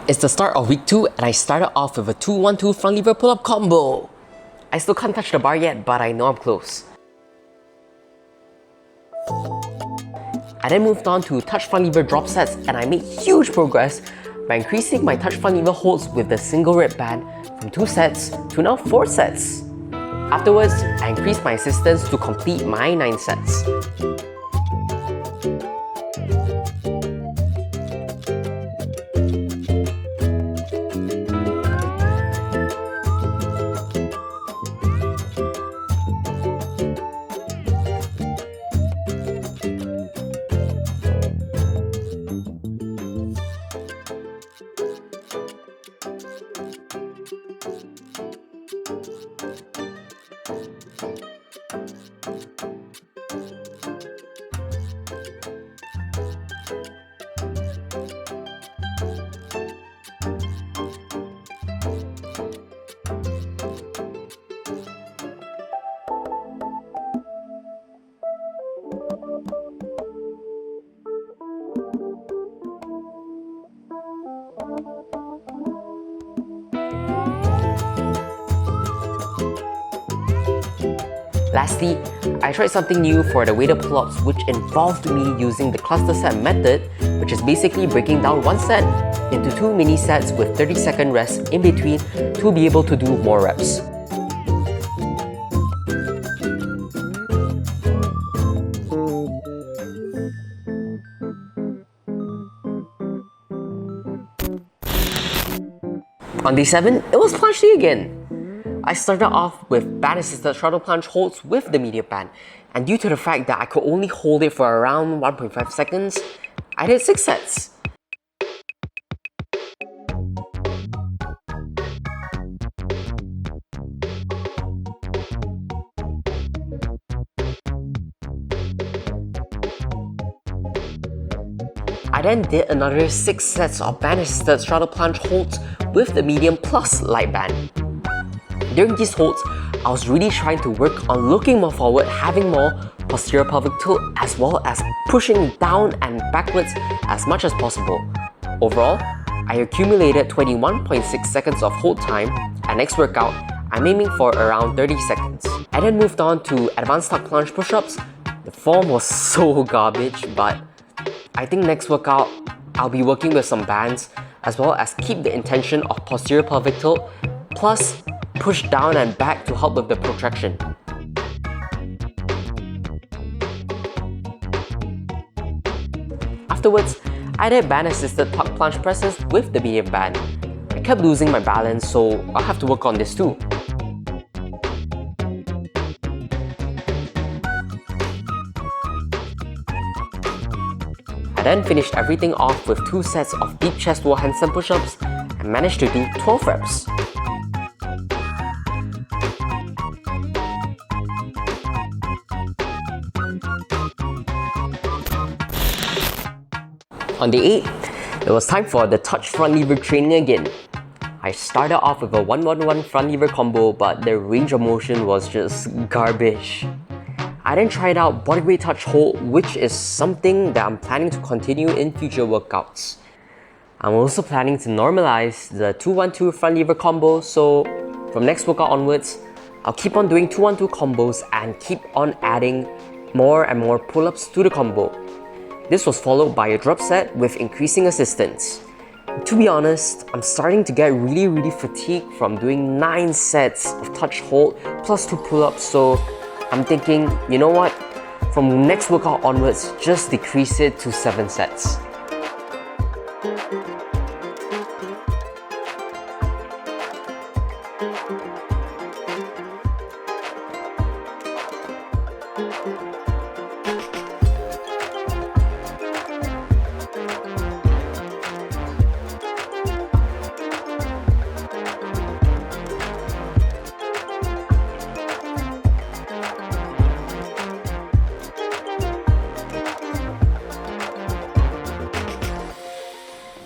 It's the start of week 2 and I started off with a 2-1-2 front lever pull-up combo. I still can't touch the bar yet, but I know I'm close. I then moved on to touch front lever drop sets and I made huge progress by increasing my touch front lever holds with the single rep band from 2 sets to now 4 sets. Afterwards, I increased my assistance to complete my 9 sets. Lastly, I tried something new for the weighted pull-ups which involved me using the cluster set method, which is basically breaking down one set into 2 mini sets with 30-second rest in between to be able to do more reps. On day 7, it was planche day again. I started off with band-assisted shuttle planche holds with the medium band, and due to the fact that I could only hold it for around 1.5 seconds, I did 6 sets. I then did another 6 sets of band-assisted shuttle planche holds with the medium plus light band. During these holds, I was really trying to work on looking more forward, having more posterior pelvic tilt, as well as pushing down and backwards as much as possible. Overall, I accumulated 21.6 seconds of hold time, and next workout, I'm aiming for around 30 seconds. I then moved on to advanced tuck planche push-ups. The form was so garbage, but I think next workout, I'll be working with some bands, as well as keep the intention of posterior pelvic tilt, plus push down and back to help with the protraction. Afterwards, I did band-assisted tuck planche presses with the medium band. I kept losing my balance, so I'll have to work on this too. I then finished everything off with 2 sets of deep chest wall handstand push-ups and managed to do 12 reps. On day 8, it was time for the touch front lever training again. I started off with a 1-1-1 front lever combo, but the range of motion was just garbage. I then tried out bodyweight touch hold, which is something that I'm planning to continue in future workouts. I'm also planning to normalize the 2-1-2 front lever combo, so from next workout onwards, I'll keep on doing 2-1-2 combos and keep on adding more and more pull-ups to the combo. This was followed by a drop set with increasing assistance. To be honest, I'm starting to get really fatigued from doing 9 sets of touch hold plus 2 pull-ups, so I'm thinking, you know what? From next workout onwards, just decrease it to 7 sets.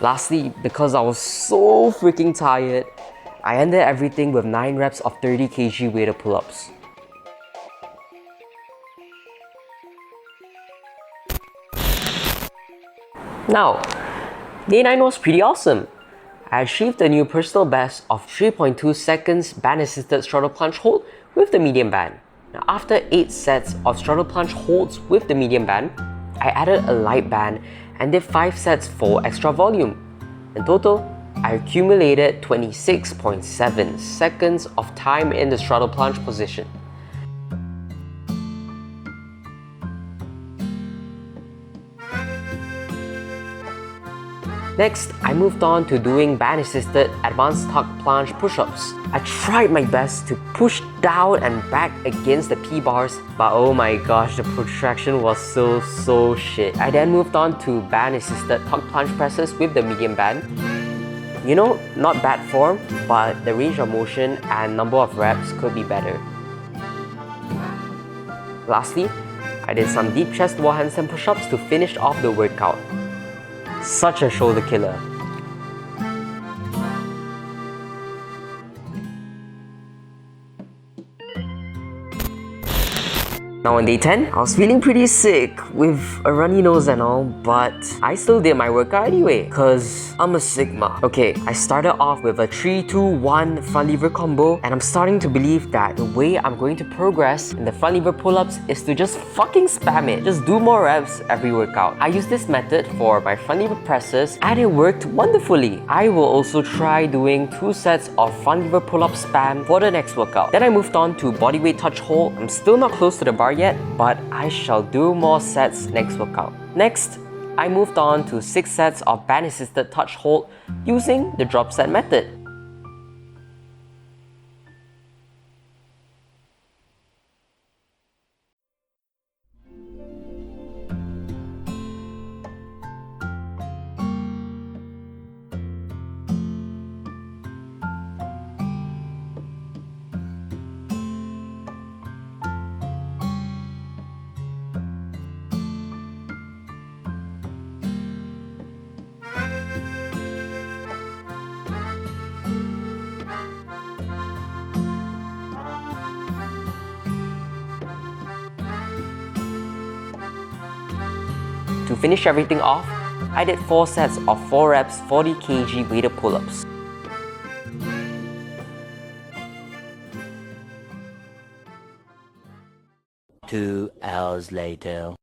Lastly, because I was so freaking tired, I ended everything with 9 reps of 30 kg weighted pull-ups. Now, day 9 was pretty awesome. I achieved a new personal best of 3.2 seconds band-assisted straddle plunge hold with the medium band. Now, after 8 sets of straddle plunge holds with the medium band, I added a light band and did 5 sets for extra volume. In total, I accumulated 26.7 seconds of time in the straddle plunge position. Next, I moved on to doing band-assisted advanced tuck plunge push-ups. I tried my best to push down and back against the P-bars, but oh my gosh, the protraction was so shit. I then moved on to band-assisted tuck plunge presses with the medium band. You know, not bad form, but the range of motion and number of reps could be better. Lastly, I did some deep chest wall handstand push-ups to finish off the workout. Such a shoulder killer. Now on day 10, I was feeling pretty sick with a runny nose and all, but I still did my workout anyway, cause I'm a Sigma. Okay, I started off with a 3-2-1 front lever combo, and I'm starting to believe that the way I'm going to progress in the front lever pull-ups is to just fucking spam it. Just do more reps every workout. I used this method for my front lever presses and it worked wonderfully. I will also try doing 2 sets of front lever pull-up spam for the next workout. Then I moved on to bodyweight touch hold. I'm still not close to the bar yet, but I shall do more sets next workout. Next, I moved on to 6 sets of band-assisted touch hold using the drop set method. To finish everything off, I did 4 sets of 4 reps 40 kg weighted pull-ups. Two hours later.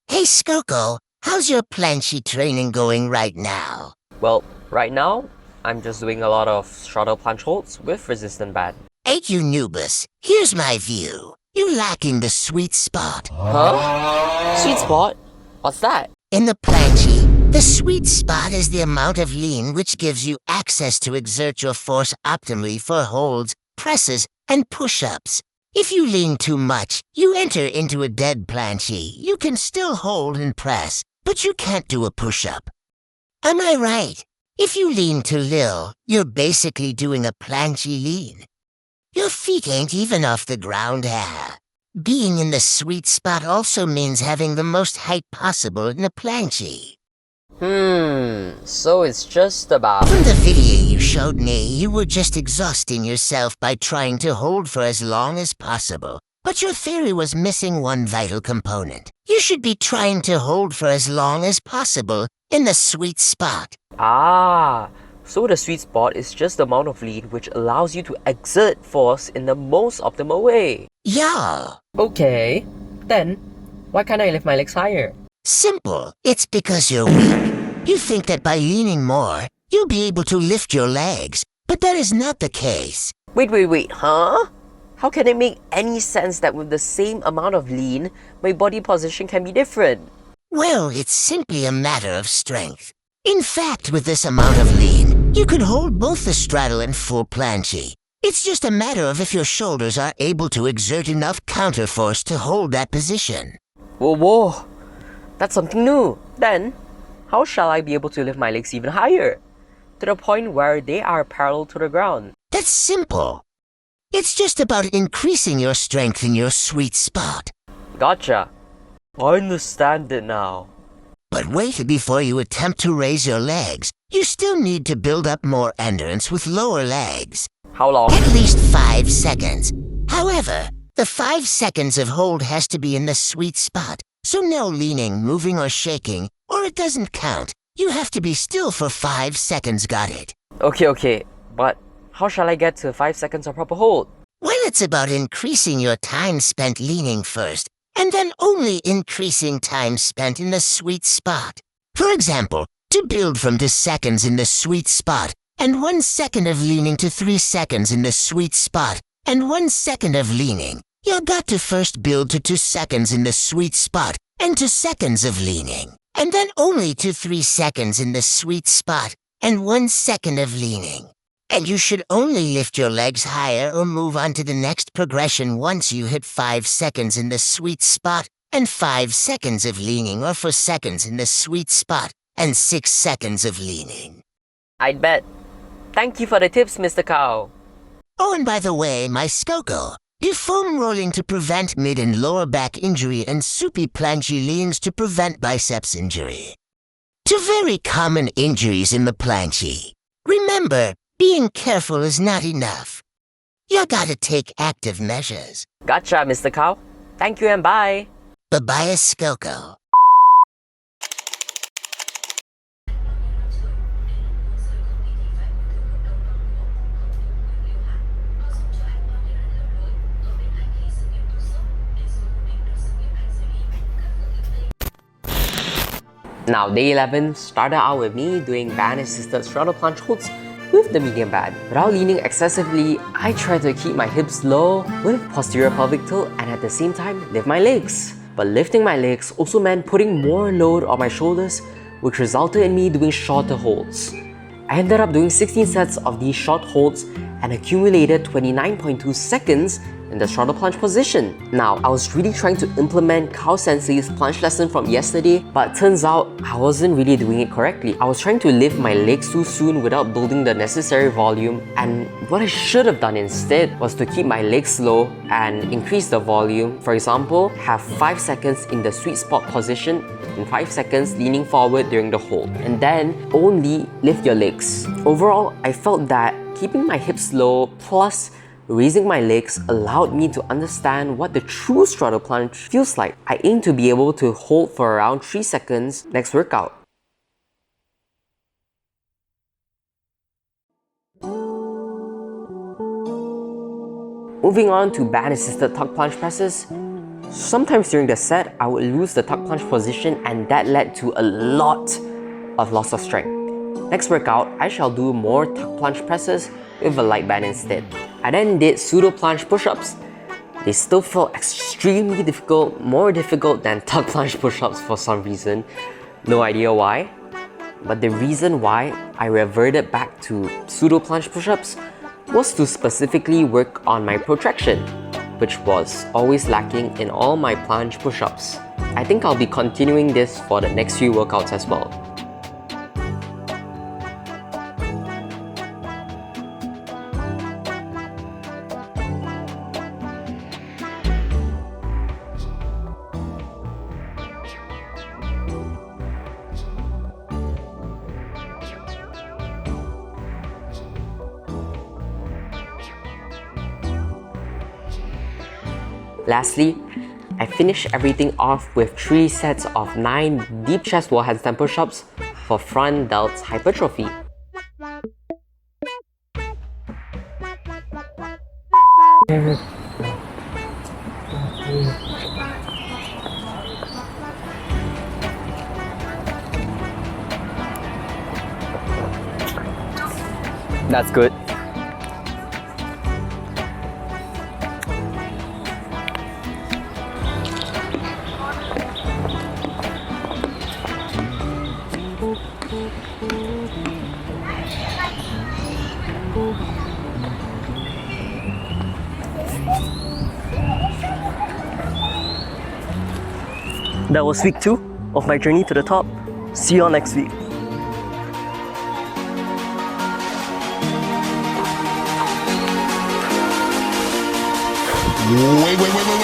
Hey Skoko, how's your PLANCHE training going right now? Well, right now, I'm just doing a lot of straddle plunge holds with resistant band. Hey you noobus, here's my view. You're lacking the sweet spot. Huh? Sweet spot? What's that? In the PLANCHE, the sweet spot is the amount of lean which gives you access to exert your force optimally for holds, presses, and push-ups. If you lean too much, you enter into a dead PLANCHE. You can still hold and press, but you can't do a push-up. Am I right? If you lean too little, you're basically doing a PLANCHE lean. Your feet ain't even off the ground. Being in the sweet spot also means having the most height possible in a PLANCHE. So it's just about... From the video you showed me, you were just exhausting yourself by trying to hold for as long as possible. But your theory was missing one vital component. You should be trying to hold for as long as possible in the sweet spot. Ah, so the sweet spot is just the amount of lean which allows you to exert force in the most optimal way. Yeah. Okay, then why can't I lift my legs higher? Simple. It's because you're weak. You think that by leaning more, you'll be able to lift your legs, but that is not the case. Wait, huh? How can it make any sense that with the same amount of lean, my body position can be different? Well, it's simply a matter of strength. In fact, with this amount of lean, you can hold both the straddle and full PLANCHE. It's just a matter of if your shoulders are able to exert enough counterforce to hold that position. Whoa, that's something new. Then, how shall I be able to lift my legs even higher? To the point where they are parallel to the ground. That's simple. It's just about increasing your strength in your sweet spot. Gotcha. I understand it now. But wait before you attempt to raise your legs. You still need to build up more endurance with lower legs. How long? At least 5 seconds. However, the 5 seconds of hold has to be in the sweet spot, so no leaning, moving, or shaking, or it doesn't count. You have to be still for 5 seconds, got it? Okay, but how shall I get to 5 seconds of proper hold? Well, it's about increasing your time spent leaning first, and then only increasing time spent in the sweet spot. For example, to build from 2 seconds in the sweet spot, and 1 second of leaning to 3 seconds in the sweet spot, and 1 second of leaning, you've got to first build to 2 seconds in the sweet spot, and 2 seconds of leaning, and then only to 3 seconds in the sweet spot, and 1 second of leaning. And you should only lift your legs higher or move on to the next progression once you hit 5 seconds in the sweet spot, and 5 seconds of leaning, or 4 seconds in the sweet spot, and 6 seconds of leaning. I'd bet. Thank you for the tips, Mr. Cow. Oh, and by the way, my Skoko, do foam rolling to prevent mid and lower back injury and soupy planche leans to prevent biceps injury. 2 very common injuries in the planche. Remember, being careful is not enough. You gotta take active measures. Gotcha, Mr. Cow. Thank you and bye. Bye-bye, Skoko. Now, day 11 started out with me doing band-assisted straddle planche holds with the medium band. Without leaning excessively, I tried to keep my hips low with posterior pelvic tilt and at the same time lift my legs. But lifting my legs also meant putting more load on my shoulders, which resulted in me doing shorter holds. I ended up doing 16 sets of these short holds and accumulated 29.2 seconds in the straddle planche position. Now, I was really trying to implement Kao Sensei's planche lesson from yesterday, but turns out I wasn't really doing it correctly. I was trying to lift my legs too soon without building the necessary volume, and what I should have done instead was to keep my legs low and increase the volume. For example, have 5 seconds in the sweet spot position and 5 seconds leaning forward during the hold, and then only lift your legs. Overall, I felt that keeping my hips low plus raising my legs allowed me to understand what the true straddle planche feels like. I aim to be able to hold for around 3 seconds next workout. Moving on to band-assisted tuck planche presses. Sometimes during the set, I would lose the tuck planche position and that led to a lot of loss of strength. Next workout, I shall do more tuck planche presses with a light band instead. I then did pseudo planche push-ups. They still felt extremely difficult, more difficult than tuck planche push-ups for some reason. No idea why. But the reason why I reverted back to pseudo planche push-ups was to specifically work on my protraction, which was always lacking in all my planche push-ups. I think I'll be continuing this for the next few workouts as well. Lastly, I finished everything off with 3 sets of 9 deep chest wall handstand push-ups for front delt hypertrophy. That's good. That was week 2 of my journey to the top. See you all next week. Wait.